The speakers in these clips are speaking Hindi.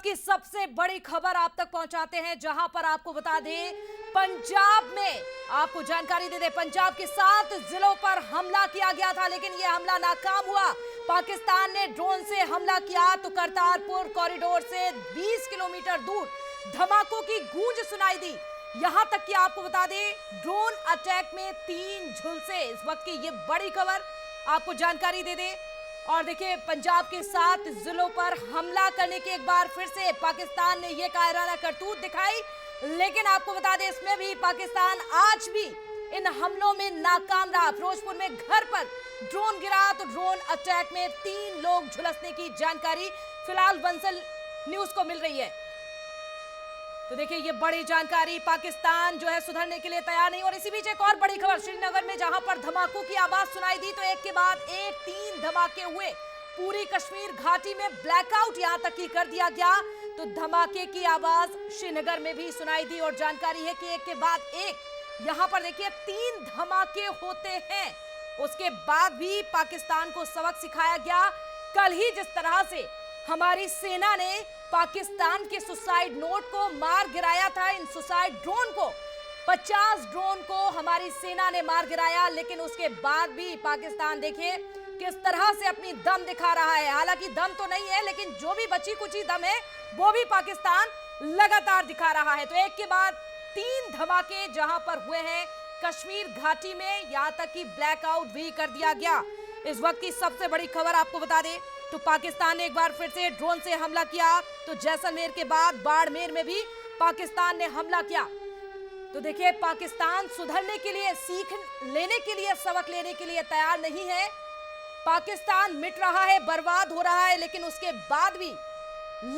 वक्त की सबसे बड़ी खबर आप तक पहुंचाते हैं, जहां पर आपको बता दें पंजाब में आपको जानकारी दे दें, पंजाब के 7 जिलों पर हमला किया गया था, लेकिन यह हमला नाकाम हुआ। पाकिस्तान ने ड्रोन से हमला किया तो करतारपुर कॉरिडोर से 20 किलोमीटर दूर धमाकों की गूंज सुनाई दी। यहां तक कि आपको बता दें ड्रोन अटैक में 3 झुलसे। इस वक्त की ये बड़ी खबर आपको जानकारी दे दें। और देखिए पंजाब के 7 जिलों पर हमला करने की एक बार फिर से पाकिस्तान ने यह कायराना करतूत दिखाई, लेकिन आपको बता दें इसमें भी पाकिस्तान आज भी इन हमलों में नाकाम रहा। फिरोजपुर में घर पर ड्रोन गिरा तो ड्रोन अटैक में 3 लोग झुलसने की जानकारी फिलहाल बंसल न्यूज को मिल रही है। तो देखिए ये बड़ी जानकारी, पाकिस्तान जो है सुधरने के लिए तैयार नहीं। और इसी बीच एक और बड़ी खबर, श्रीनगर में जहां पर धमाकों की आवाज सुनाई दी तो एक के बाद एक 3 धमाके हुए। पूरी कश्मीर घाटी में ब्लैकआउट यहां तक की कर दिया गया। तो धमाके की आवाज श्रीनगर में भी सुनाई दी और जानकारी है कि एक के बाद एक यहां पर देखिए 3 धमाके होते हैं। उसके बाद भी पाकिस्तान को सबक सिखाया गया। कल ही जिस तरह से हमारी सेना ने पाकिस्तान के सुसाइड नोट को मार गिराया था, इन सुसाइड ड्रोन को 50 ड्रोन को हमारी सेना ने मार गिराया, लेकिन उसके बाद भी पाकिस्तान देखिए किस तरह से अपनी दम दिखा रहा है। हालांकि दम तो नहीं है, लेकिन जो भी बची कुची दम है वो भी पाकिस्तान लगातार दिखा रहा है। तो एक के बाद 3 धमाके जहां पर हुए हैं कश्मीर घाटी में, यहां तक कि ब्लैकआउट भी कर दिया गया। इस वक्त की सबसे बड़ी खबर आपको बता दें तो पाकिस्तान ने एक बार फिर से ड्रोन से हमला किया। तो जैसलमेर के बाद बाड़मेर में भी पाकिस्तान ने हमला किया। तो देखिए पाकिस्तान सुधरने के लिए, सीख लेने के लिए, सबक लेने के लिए तैयार नहीं है। पाकिस्तान मिट रहा है, बर्बाद हो रहा है, लेकिन उसके बाद भी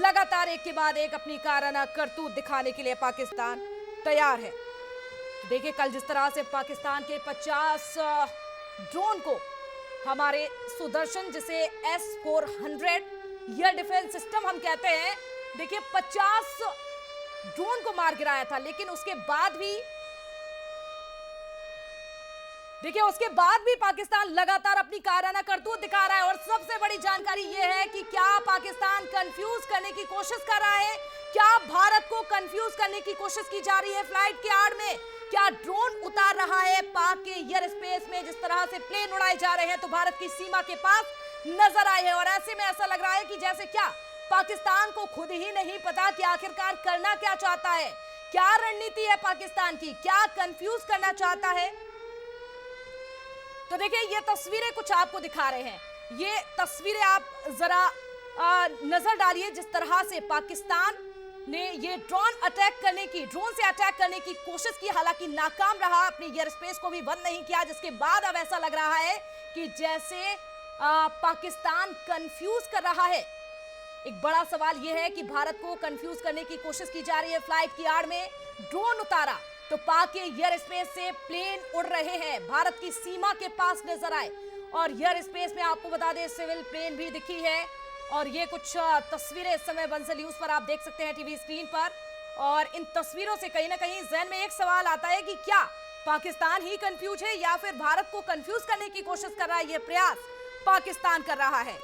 लगातार एक के बाद एक अपनी काराना करतूत दिखाने के लिए पाकिस्तान तैयार है। तो देखिए कल जिस तरह से पाकिस्तान के 50 ड्रोन को हमारे सुदर्शन, जिसे S-400 एयर डिफेंस सिस्टम हम कहते हैं, देखिए 50 ड्रोन को मार गिराया था, लेकिन उसके बाद भी पाकिस्तान लगातार अपनी कायराना करतूत दिखा रहा है। और सबसे बड़ी जानकारी यह है कि क्या पाकिस्तान कंफ्यूज करने की कोशिश कर रहा है, क्या भारत को कंफ्यूज करने की कोशिश की जा रही है फ्लाइट की आड़ में, क्या ड्रोन उतार रहा है पाक के एयर स्पेस में। जिस तरह से प्लेन उड़ाए जा रहे हैं तो भारत की सीमा के पास नजर आए हैं, और ऐसे में ऐसा लग रहा है कि जैसे क्या पाकिस्तान को खुद ही नहीं पता कि आखिरकार करना क्या चाहता है, क्या रणनीति है पाकिस्तान की, क्या कंफ्यूज करना चाहता है। तो देखिए ये तस्वीरें कुछ आपको दिखा रहे हैं, ये तस्वीरें आप जरा नजर डालिए। जिस तरह से पाकिस्तान ने ये ड्रोन से अटैक करने की कोशिश की, हालांकि नाकाम रहा, अपने एयर स्पेस को भी बंद नहीं किया, जिसके बाद अब ऐसा लग रहा है कि जैसे पाकिस्तान कंफ्यूज कर रहा है। एक बड़ा सवाल यह है कि भारत को कंफ्यूज करने की कोशिश की जा रही है। फ्लाइट की आड़ में ड्रोन उतारा तो पाक के एयर स्पेस से प्लेन उड़ रहे हैं, भारत की सीमा के पास नजर आए। और एयर स्पेस में आपको बता दें सिविल प्लेन भी दिखी है। और ये कुछ तस्वीरें इस समय बंसल न्यूज पर आप देख सकते हैं टीवी स्क्रीन पर। और इन तस्वीरों से कहीं ना कहीं जहन में एक सवाल आता है कि क्या पाकिस्तान ही कंफ्यूज है या फिर भारत को कंफ्यूज करने की कोशिश कर रहा है। ये प्रयास पाकिस्तान कर रहा है।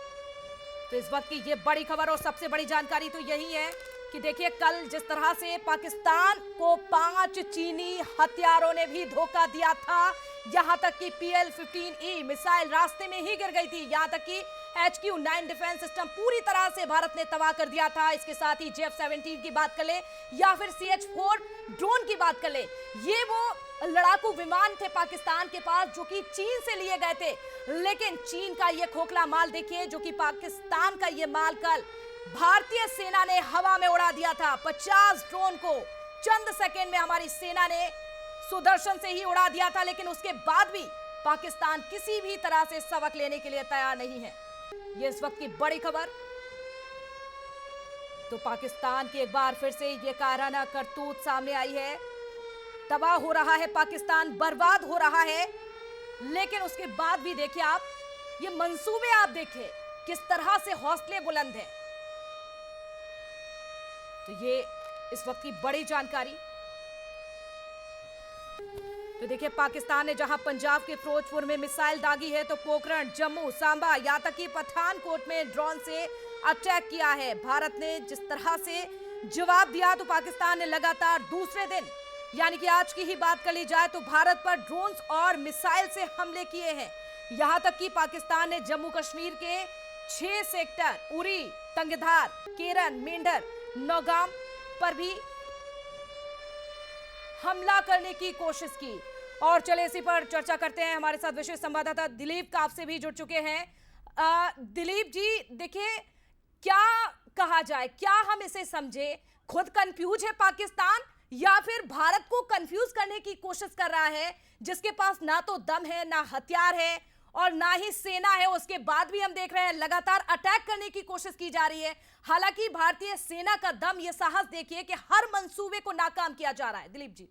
तो इस वक्त की ये बड़ी खबर और सबसे बड़ी जानकारी तो यही है कि देखिए कल जिस तरह से पाकिस्तान को 5 चीनी हथियारों ने भी धोखा दिया था, यहां तक कि PL-15E मिसाइल रास्ते में ही गिर गई थी, यहां तक कि HQ-9 डिफेंस सिस्टम पूरी तरह से भारत ने तबाह कर दिया था। इसके साथ ही JF-17 की बात कर ले या फिर CH-4 ड्रोन की बात कर ले, ये वो लड़ाकू विमान थे पाकिस्तान के पास जो कि चीन से लिए गए थे। लेकिन चीन का ये खोखला माल देखिए, जो कि पाकिस्तान का ये माल कल भारतीय सेना ने हवा में उड़ा दिया था। 50 ड्रोन को चंद सेकेंड में हमारी सेना ने सुदर्शन से ही उड़ा दिया था, लेकिन उसके बाद भी पाकिस्तान किसी भी तरह से सबक लेने के लिए तैयार नहीं है। ये इस वक्त की बड़ी खबर। तो पाकिस्तान की एक बार फिर से ये कायराना करतूत सामने आई है। तबाह हो रहा है पाकिस्तान, बर्बाद हो रहा है, लेकिन उसके बाद भी देखिए आप ये मंसूबे, आप देखिए किस तरह से हौसले बुलंद हैं। तो ये इस वक्त की बड़ी जानकारी। तो देखिए पाकिस्तान ने जहां पंजाब के फिरोजपुर में मिसाइल दागी है, तो पोखरण, जम्मू, सांबा, यहां तक कि पठानकोट में ड्रोन से अटैक किया है। भारत ने जिस तरह से जवाब दिया तो पाकिस्तान ने लगातार दूसरे दिन यानी कि आज की ही बात कर ली जाए तो भारत पर ड्रोन्स और मिसाइल से हमले किए हैं। यहां तक कि पाकिस्तान ने जम्मू कश्मीर के 6 सेक्टर उरी, तंगधार, केरन, मेंढर, नौगाम पर भी हमला करने की कोशिश की। और चले इसी पर चर्चा करते हैं। हमारे साथ विशेष संवाददाता दिलीप काफ से भी जुड़ चुके हैं। दिलीप जी, देखिए क्या कहा जाए, क्या हम इसे समझे, खुद कंफ्यूज है पाकिस्तान या फिर भारत को कंफ्यूज करने की कोशिश कर रहा है, जिसके पास ना तो दम है, ना हथियार है और ना ही सेना है। उसके बाद भी हम देख रहे हैं लगातार अटैक करने की कोशिश की जा रही है। हालांकि भारतीय सेना का दम, ये साहस देखिए कि हर मंसूबे को नाकाम किया जा रहा है। दिलीप जी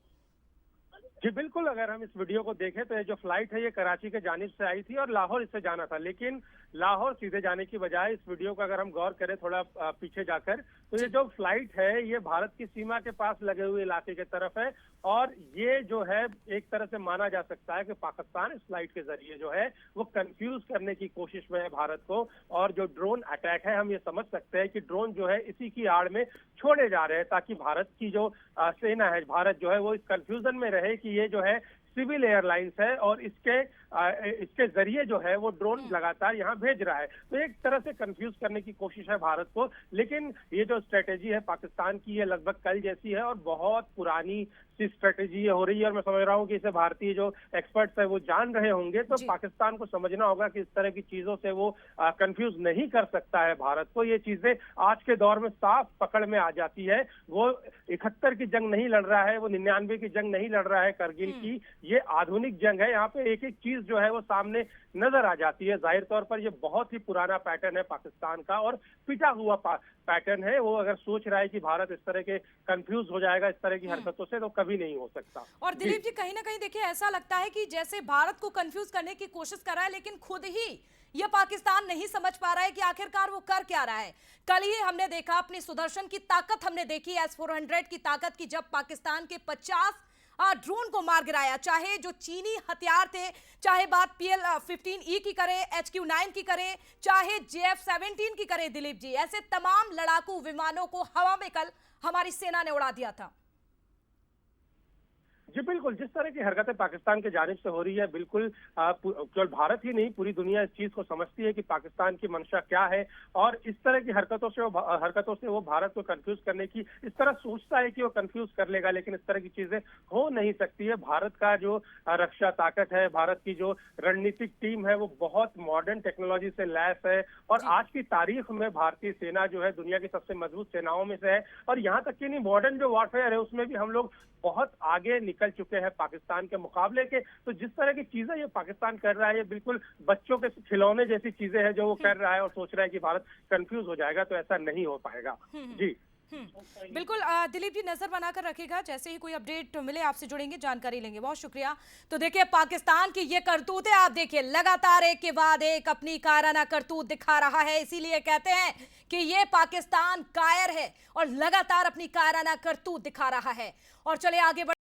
जी बिल्कुल, अगर हम इस वीडियो को देखें तो ये जो फ्लाइट है ये कराची के जानिब से आई थी और लाहौर इससे जाना था, लेकिन लाहौर सीधे जाने की बजाय इस वीडियो को अगर हम गौर करें थोड़ा पीछे जाकर तो ये जो फ्लाइट है ये भारत की सीमा के पास लगे हुए इलाके की तरफ है। और ये जो है एक तरह से माना जा सकता है कि पाकिस्तान इस फ्लाइट के जरिए जो है वो कंफ्यूज करने की कोशिश में है भारत को। और जो ड्रोन अटैक है हम ये समझ सकते हैं कि ड्रोन जो है इसी की आड़ में छोड़े जा रहे हैं ताकि भारत की जो सेना है, भारत जो है वो इस कंफ्यूजन में रहे कि ये जो है सिविल एयरलाइंस है और इसके जरिए जो है वो ड्रोन लगातार यहाँ भेज रहा है। तो एक तरह से कंफ्यूज करने की कोशिश है भारत को। लेकिन ये जो स्ट्रेटेजी है पाकिस्तान की, ये लगभग कल जैसी है और बहुत पुरानी सी स्ट्रेटेजी हो रही है। और मैं समझ रहा हूँ कि इसे भारतीय जो एक्सपर्ट्स है वो जान रहे होंगे। तो पाकिस्तान को समझना होगा कि इस तरह की चीजों से वो कंफ्यूज नहीं कर सकता है भारत को। ये चीजें आज के दौर में साफ पकड़ में आ जाती है। वो 71 की जंग नहीं लड़ रहा है, वो 99 की जंग नहीं लड़ रहा है करगिल की, ये आधुनिक जंग है। यहाँ पे एक एक चीज जो है वो सामने नजर आ जाती है। जाहिर तौर पर ये बहुत ही पुराना पैटर्न है पाकिस्तान का और पिटा हुआ पैटर्न है। वो अगर सोच रहा है कि भारत इस तरह के कंफ्यूज हो जाएगा इस तरह की हरकतों से, तो कभी नहीं हो सकता। और दिलीप जी कहीं ना कहीं देखिए ऐसा लगता है कि जैसे भारत को कंफ्यूज करने की कोशिश कर रहा है, लेकिन खुद ही ये पाकिस्तान नहीं समझ पा रहा है कि आखिरकार वो कर क्या रहा है। कल ही हमने देखा अपनी सुदर्शन की ताकत, हमने देखी S-400 की ताकत की, जब पाकिस्तान के 50 ड्रोन को मार गिराया। चाहे जो चीनी हथियार थे, चाहे बात PL-15E की करे, HQ-9 की करे, चाहे JF-17 की करे, दिलीप जी ऐसे तमाम लड़ाकू विमानों को हवा में कल हमारी सेना ने उड़ा दिया था। जी बिल्कुल, जिस तरह की हरकतें पाकिस्तान के जानिब से हो रही है, बिल्कुल केवल भारत ही नहीं पूरी दुनिया इस चीज को समझती है कि पाकिस्तान की मंशा क्या है। और इस तरह की हरकतों से वो भारत को कंफ्यूज करने की इस तरह सोचता है कि वो कंफ्यूज कर लेगा, लेकिन इस तरह की चीजें हो नहीं सकती है। भारत का जो रक्षा ताकत है, भारत की जो रणनीतिक टीम है वो बहुत मॉडर्न टेक्नोलॉजी से लैस है। और आज की तारीख में भारतीय सेना जो है दुनिया की सबसे मजबूत सेनाओं में से है। और यहाँ तक कि नहीं, मॉडर्न जो वॉरफेयर है उसमें भी हम लोग बहुत आगे निकल चुके हैं पाकिस्तान के मुकाबले के। तो जिस तरह की चीजें ये पाकिस्तान कर रहा है, ये बिल्कुल बच्चों के खिलौने जैसी चीजें हैं जो वो कर रहा है और सोच रहा है कि भारत कंफ्यूज हो जाएगा, तो ऐसा नहीं हो पाएगा। जी बिल्कुल दिलीप जी नजर बनाकर रखिएगा, जैसे ही कोई अपडेट मिले आपसे जुड़ेंगे, जानकारी लेंगे। बहुत शुक्रिया। तो देखिए पाकिस्तान की ये करतूतें आप देखिए, लगातार एक के बाद एक अपनी कायराना करतूत दिखा रहा है। इसीलिए कहते हैं कि ये पाकिस्तान कायर है और लगातार अपनी कायराना करतूत दिखा रहा है। और चले आगे बढ़